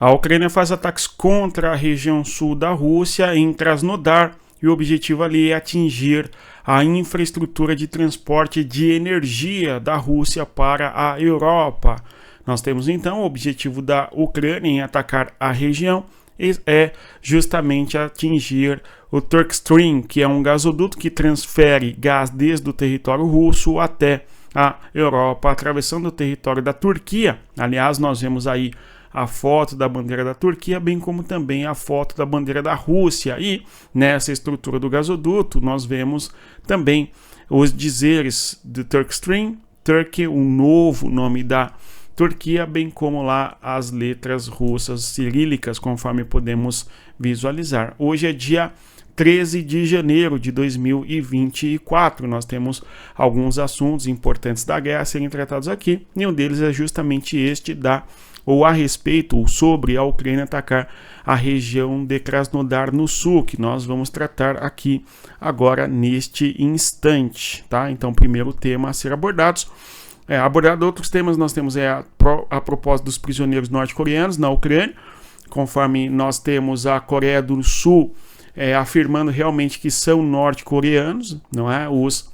A Ucrânia faz ataques contra a região sul da Rússia, em Krasnodar, e o objetivo ali é atingir a infraestrutura de transporte de energia da Rússia para a Europa. Nós temos então o objetivo da Ucrânia em atacar a região é justamente atingir o Turk Stream, que é um gasoduto que transfere gás desde o território russo até a Europa, atravessando o território da Turquia. Aliás, nós vemos aí a foto da bandeira da Turquia, bem como também a foto da bandeira da Rússia. E nessa estrutura do gasoduto, nós vemos também os dizeres do Turk Stream, Turkey, o novo nome da Turquia, bem como lá as letras russas cirílicas, conforme podemos visualizar. Hoje é dia 13 de janeiro de 2024. Nós temos alguns assuntos importantes da guerra a serem tratados aqui. E um deles é justamente este a respeito ou sobre a Ucrânia atacar a região de Krasnodar no sul, que nós vamos tratar aqui agora neste instante, tá? Então, primeiro tema a ser abordados. Abordado outros temas, nós temos a propósito dos prisioneiros norte-coreanos na Ucrânia, conforme nós temos a Coreia do Sul afirmando realmente que são norte-coreanos, não é? Os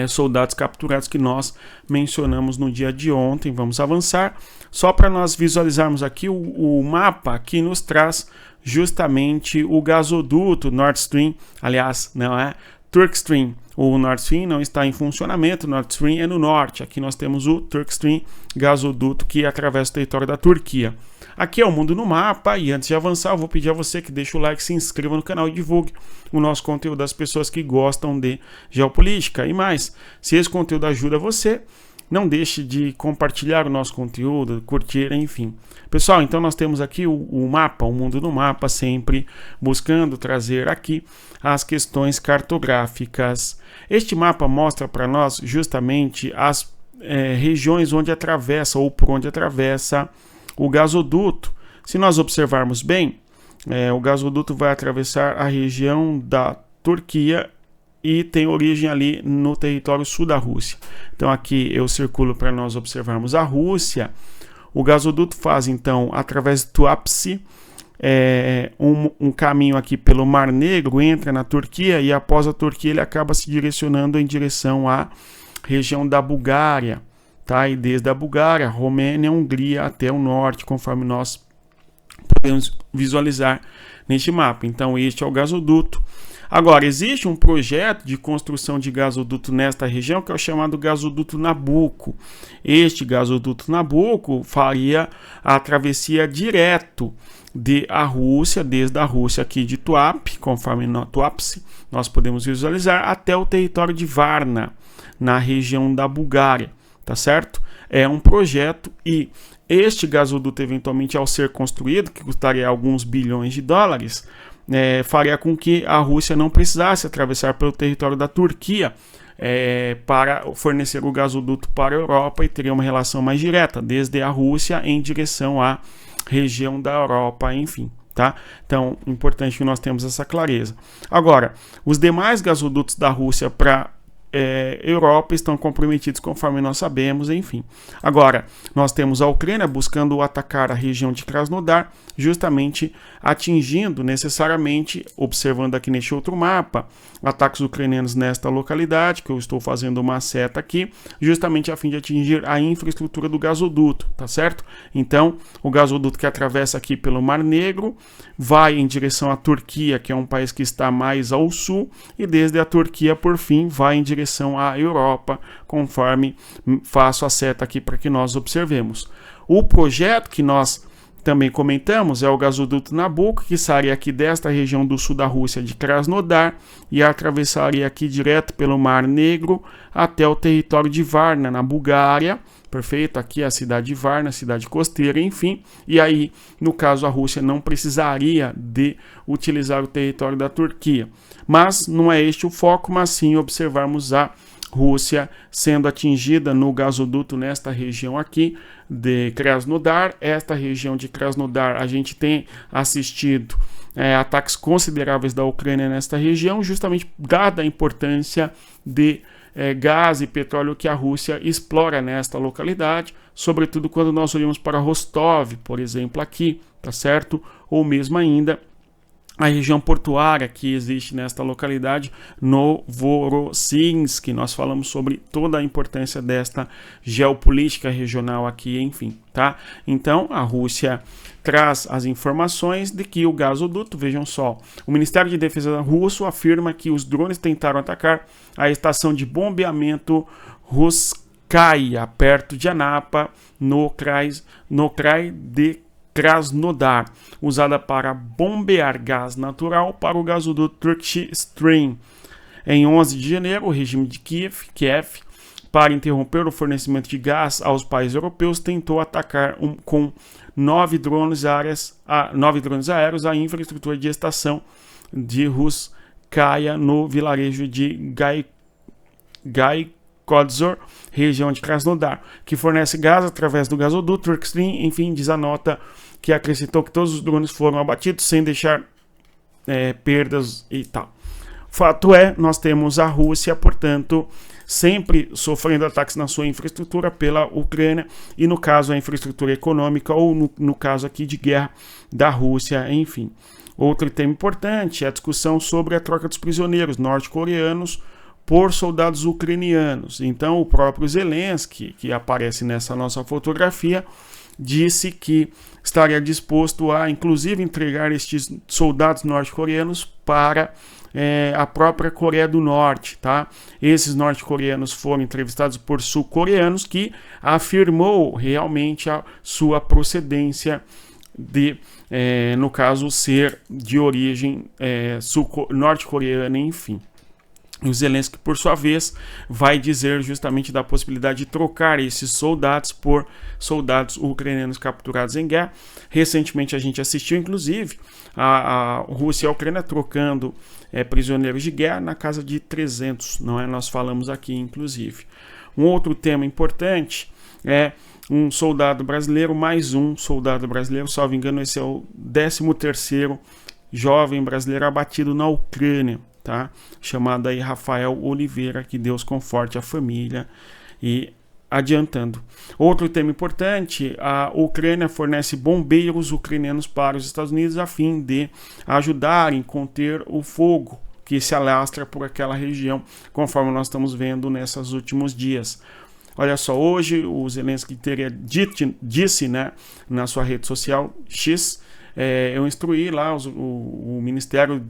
soldados capturados que nós mencionamos no dia de ontem. Vamos avançar, só para nós visualizarmos aqui o mapa que nos traz justamente o gasoduto Nord Stream, aliás, não é Turk Stream. O Nord Stream não está em funcionamento, o Nord Stream é no norte. Aqui nós temos o Turk Stream, gasoduto que atravessa o território da Turquia. Aqui é o Mundo no Mapa, e antes de avançar eu vou pedir a você que deixe o like, se inscreva no canal e divulgue o nosso conteúdo das pessoas que gostam de geopolítica. E mais, se esse conteúdo ajuda você, não deixe de compartilhar o nosso conteúdo, curtir, enfim. Pessoal, então nós temos aqui o mapa, o Mundo no Mapa, sempre buscando trazer aqui as questões cartográficas. Este mapa mostra para nós justamente as regiões onde atravessa ou por onde atravessa o gasoduto. Se nós observarmos bem, o gasoduto vai atravessar a região da Turquia e tem origem ali no território sul da Rússia. Então aqui eu circulo para nós observarmos a Rússia. O gasoduto faz então, através de Tuapse, um caminho aqui pelo Mar Negro, entra na Turquia e após a Turquia ele acaba se direcionando em direção à região da Bulgária, tá? E desde a Bulgária, Romênia, Hungria até o norte, conforme nós podemos visualizar neste mapa. Então este é o gasoduto. Agora, existe um projeto de construção de gasoduto nesta região que é o chamado gasoduto Nabucco. Este gasoduto Nabucco faria a travessia direto desde a Rússia aqui de conforme Tuapse, nós podemos visualizar, até o território de Varna, na região da Bulgária, tá certo? É um projeto e este gasoduto, eventualmente, ao ser construído, que custaria alguns bilhões de dólares, faria com que a Rússia não precisasse atravessar pelo território da Turquia para fornecer o gasoduto para a Europa e teria uma relação mais direta, desde a Rússia em direção à região da Europa, enfim. Tá? Então, importante que nós temos essa clareza. Agora, os demais gasodutos da Rússia para Europa estão comprometidos, conforme nós sabemos, enfim. Agora, nós temos a Ucrânia buscando atacar a região de Krasnodar, justamente atingindo necessariamente, observando aqui neste outro mapa, ataques ucranianos nesta localidade, que eu estou fazendo uma seta aqui, justamente a fim de atingir a infraestrutura do gasoduto, tá certo? Então, o gasoduto que atravessa aqui pelo Mar Negro vai em direção à Turquia, que é um país que está mais ao sul, e desde a Turquia, por fim, vai em direção à Europa, conforme faço a seta aqui para que nós observemos. O projeto que nós também comentamos é o gasoduto Nabucco, que sairia aqui desta região do sul da Rússia de Krasnodar e atravessaria aqui direto pelo Mar Negro até o território de Varna, na Bulgária. Perfeito? Aqui é a cidade de Varna, cidade costeira, enfim. E aí, no caso, a Rússia não precisaria de utilizar o território da Turquia. Mas não é este o foco, mas sim observarmos a Rússia sendo atingida no gasoduto nesta região aqui de Krasnodar. Esta região de Krasnodar, a gente tem assistido ataques consideráveis da Ucrânia nesta região, justamente dada a importância de gás e petróleo que a Rússia explora nesta localidade, sobretudo quando nós olhamos para Rostov, por exemplo, aqui, tá certo? Ou mesmo ainda a região portuária que existe nesta localidade, Novorossiysk, nós falamos sobre toda a importância desta geopolítica regional aqui, enfim, tá? Então, a Rússia traz as informações de que o gasoduto, vejam só, o Ministério de Defesa russo afirma que os drones tentaram atacar a estação de bombeamento Russkaya, perto de Anapa, no Krai de Krasnodar, usada para bombear gás natural para o gasoduto Turkish Stream. Em 11 de janeiro, o regime de Kiev, para interromper o fornecimento de gás aos países europeus, tentou atacar com 9 drones aéreos a infraestrutura de estação de Russkaya no vilarejo de Gaikozor, região de Krasnodar, que fornece gás através do gasoduto Turkish Stream. Enfim, diz a nota que acrescentou que todos os drones foram abatidos sem deixar perdas e tal. Fato é, nós temos a Rússia, portanto, sempre sofrendo ataques na sua infraestrutura pela Ucrânia, e no caso a infraestrutura econômica, ou no caso aqui de guerra da Rússia, enfim. Outro tema importante é a discussão sobre a troca dos prisioneiros norte-coreanos por soldados ucranianos. Então o próprio Zelensky, que aparece nessa nossa fotografia, disse que estaria disposto a, inclusive, entregar estes soldados norte-coreanos para a própria Coreia do Norte, tá? Esses norte-coreanos foram entrevistados por sul-coreanos que afirmou realmente a sua procedência de, no caso, ser de origem norte-coreana, enfim. E o Zelensky, por sua vez, vai dizer justamente da possibilidade de trocar esses soldados por soldados ucranianos capturados em guerra. Recentemente a gente assistiu, inclusive, a Rússia e a Ucrânia trocando prisioneiros de guerra na casa de 300, não é? Nós falamos aqui, inclusive. Um outro tema importante é um soldado brasileiro, mais um soldado brasileiro, salvo engano, esse é o 13º jovem brasileiro abatido na Ucrânia. Tá? Chamado aí Rafael Oliveira, que Deus conforte a família. E adiantando, outro tema importante, a Ucrânia fornece bombeiros ucranianos para os Estados Unidos a fim de ajudarem a conter o fogo que se alastra por aquela região, conforme nós estamos vendo nesses últimos dias. Olha só, hoje o Zelensky disse, né, na sua rede social X, eu instruí lá o Ministério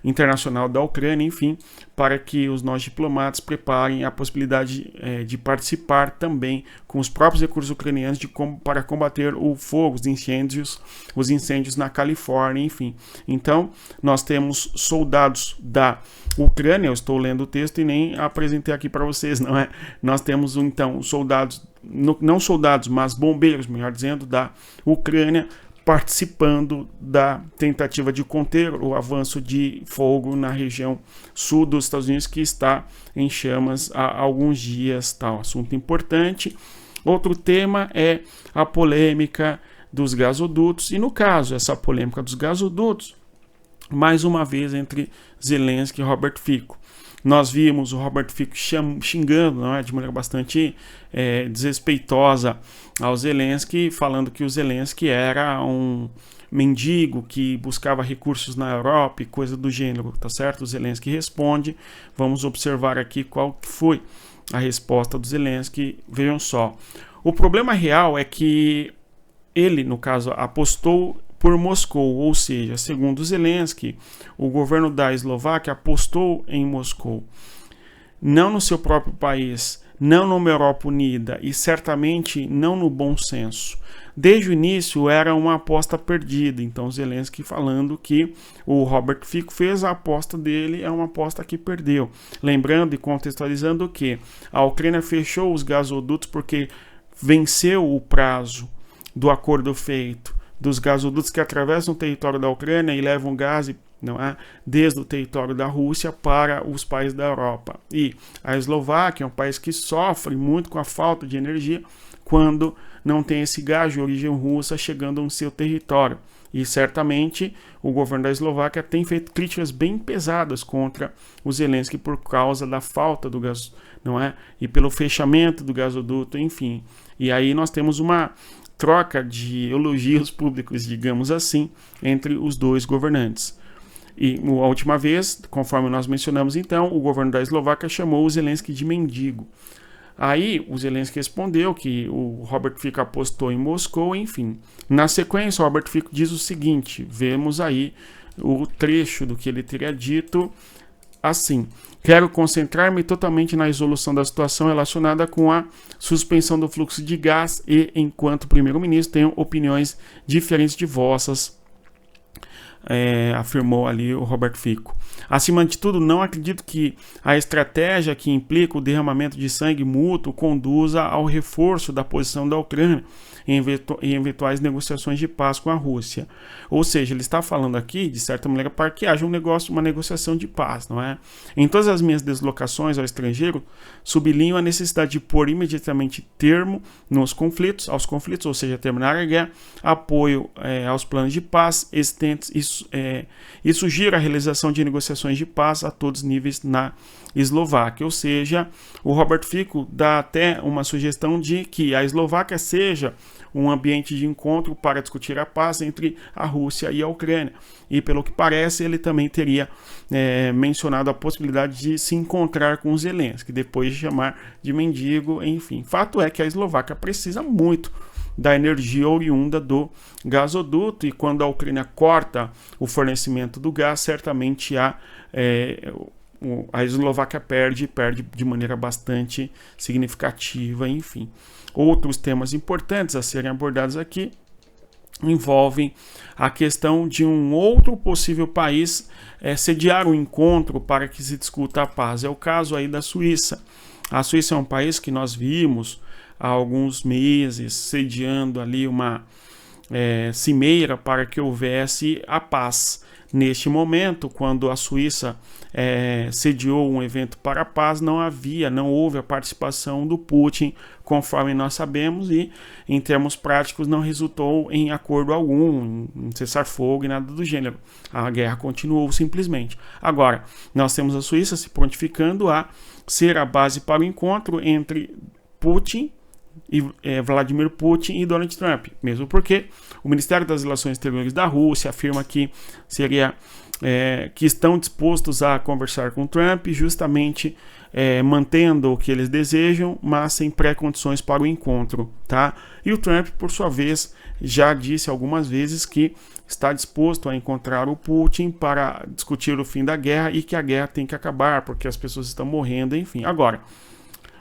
Internacional da Ucrânia, enfim, para que os nossos diplomatas preparem a possibilidade de participar também com os próprios recursos ucranianos para combater o fogo, os incêndios na Califórnia, enfim. Então, nós temos soldados da Ucrânia, eu estou lendo o texto e nem apresentei aqui para vocês, não é? Nós temos, então, soldados, não soldados, mas bombeiros, melhor dizendo, da Ucrânia, participando da tentativa de conter o avanço de fogo na região sul dos Estados Unidos, que está em chamas há alguns dias. Tal assunto importante. Outro tema é a polêmica dos gasodutos, e no caso, essa polêmica dos gasodutos, mais uma vez entre Zelensky e Robert Fico. Nós vimos o Robert Fico xingando, não é, de maneira bastante desrespeitosa ao Zelensky, falando que o Zelensky era um mendigo que buscava recursos na Europa e coisa do gênero, tá certo? O Zelensky responde, vamos observar aqui qual foi a resposta do Zelensky. Vejam só, o problema real é que ele, no caso, apostou por Moscou, ou seja, segundo Zelensky, o governo da Eslováquia apostou em Moscou, não no seu próprio país, não numa Europa unida e certamente não no bom senso. Desde o início era uma aposta perdida, então Zelensky falando que o Robert Fico fez a aposta dele, é uma aposta que perdeu. Lembrando e contextualizando que a Ucrânia fechou os gasodutos porque venceu o prazo do acordo feito, dos gasodutos que atravessam o território da Ucrânia e levam gás, não é, desde o território da Rússia para os países da Europa. E a Eslováquia é um país que sofre muito com a falta de energia quando não tem esse gás de origem russa chegando no seu território. E certamente o governo da Eslováquia tem feito críticas bem pesadas contra o Zelensky por causa da falta do gás, não é? E pelo fechamento do gasoduto, enfim. E aí nós temos uma troca de elogios públicos, digamos assim, entre os dois governantes. E a última vez, conforme nós mencionamos então, o governo da Eslováquia chamou o Zelensky de mendigo. Aí o Zelensky respondeu que o Robert Fico apostou em Moscou, enfim. Na sequência, o Robert Fico diz o seguinte, vemos aí o trecho do que ele teria dito assim: quero concentrar-me totalmente na resolução da situação relacionada com a suspensão do fluxo de gás e, enquanto primeiro-ministro, tenho opiniões diferentes de vossas, afirmou ali o Robert Fico. Acima de tudo, não acredito que a estratégia que implica o derramamento de sangue mútuo conduza ao reforço da posição da Ucrânia em eventuais negociações de paz com a Rússia. Ou seja, ele está falando aqui, de certa maneira, para que haja uma negociação de paz, não é? Em todas as minhas deslocações ao estrangeiro, sublinho a necessidade de pôr imediatamente termo aos conflitos, ou seja, terminar a guerra, apoio aos planos de paz existentes e sugiro a realização de negociações de paz a todos os níveis na Eslováquia. Ou seja, o Robert Fico dá até uma sugestão de que a Eslováquia seja um ambiente de encontro para discutir a paz entre a Rússia e a Ucrânia. E pelo que parece, ele também teria mencionado a possibilidade de se encontrar com os Zelensky, depois de chamar de mendigo, enfim. Fato é que a Eslováquia precisa muito da energia oriunda do gasoduto, e quando a Ucrânia corta o fornecimento do gás, certamente a Eslováquia perde de maneira bastante significativa, enfim. Outros temas importantes a serem abordados aqui envolvem a questão de um outro possível país sediar um encontro para que se discuta a paz. É o caso aí da Suíça. A Suíça é um país que nós vimos há alguns meses sediando ali uma cimeira para que houvesse a paz. Neste momento, quando a Suíça sediou um evento para a paz, não houve a participação do Putin, conforme nós sabemos, e em termos práticos não resultou em acordo algum, em cessar-fogo e nada do gênero. A guerra continuou simplesmente. Agora, nós temos a Suíça se prontificando a ser a base para o encontro entre Vladimir Putin e Donald Trump, mesmo porque o Ministério das Relações Exteriores da Rússia afirma que que estão dispostos a conversar com Trump, justamente mantendo o que eles desejam, mas sem pré-condições para o encontro, tá? E o Trump, por sua vez, já disse algumas vezes que está disposto a encontrar o Putin para discutir o fim da guerra e que a guerra tem que acabar porque as pessoas estão morrendo, enfim. Agora,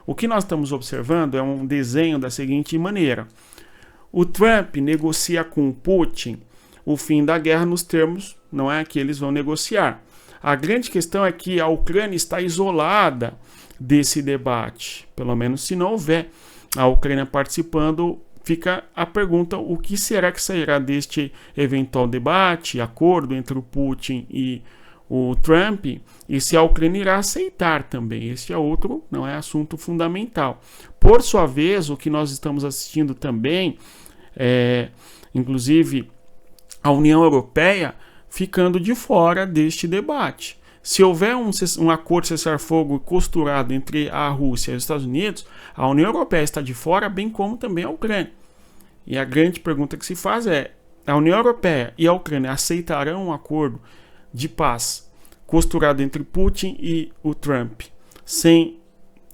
o que nós estamos observando é um desenho da seguinte maneira: o Trump negocia com o Putin o fim da guerra nos termos, não é, que eles vão negociar. A grande questão é que a Ucrânia está isolada desse debate, pelo menos se não houver a Ucrânia participando. Fica a pergunta: o que será que sairá deste eventual debate, acordo entre o Putin e o Trump, e se a Ucrânia irá aceitar também? Este é outro, não é, assunto fundamental. Por sua vez, o que nós estamos assistindo também inclusive, a União Europeia ficando de fora deste debate. Se houver um acordo de cessar-fogo costurado entre a Rússia e os Estados Unidos, a União Europeia está de fora, bem como também a Ucrânia. E a grande pergunta que se faz é: a União Europeia e a Ucrânia aceitarão um acordo de paz costurado entre Putin e o Trump, sem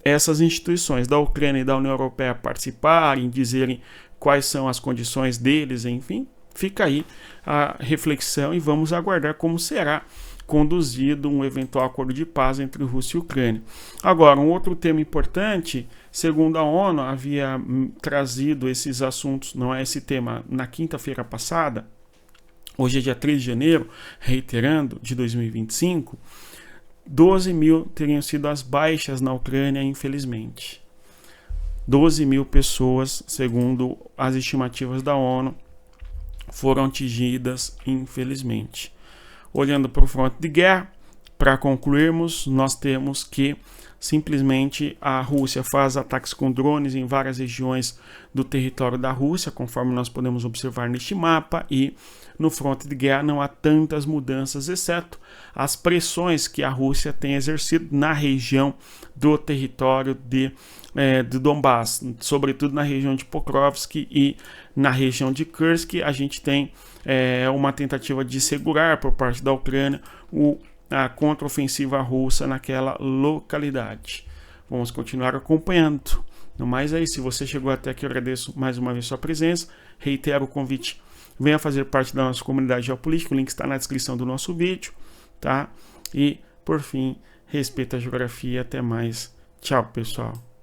essas instituições da Ucrânia e da União Europeia participarem, dizerem quais são as condições deles, enfim? Fica aí a reflexão e vamos aguardar como será conduzido um eventual acordo de paz entre Rússia e Ucrânia. Agora, um outro tema importante, segundo a ONU, havia trazido esses assuntos, não é, esse tema, na quinta-feira passada. Hoje é dia 3 de janeiro, reiterando, de 2025, 12 mil teriam sido as baixas na Ucrânia, infelizmente. 12 mil pessoas, segundo as estimativas da ONU, foram atingidas, infelizmente. Olhando para o fronte de guerra, para concluirmos, nós temos que simplesmente a Rússia faz ataques com drones em várias regiões do território da Rússia, conforme nós podemos observar neste mapa, e no fronte de guerra não há tantas mudanças, exceto as pressões que a Rússia tem exercido na região do território de Donbass, sobretudo na região de Pokrovsk e na região de Kursk. A gente tem uma tentativa de segurar por parte da Ucrânia a contraofensiva russa naquela localidade. Vamos continuar acompanhando. No mais é isso. Se você chegou até aqui, eu agradeço mais uma vez sua presença. Reitero o convite. Venha fazer parte da nossa comunidade geopolítica. O link está na descrição do nosso vídeo, tá? E, por fim, respeita a geografia. Até mais. Tchau, pessoal.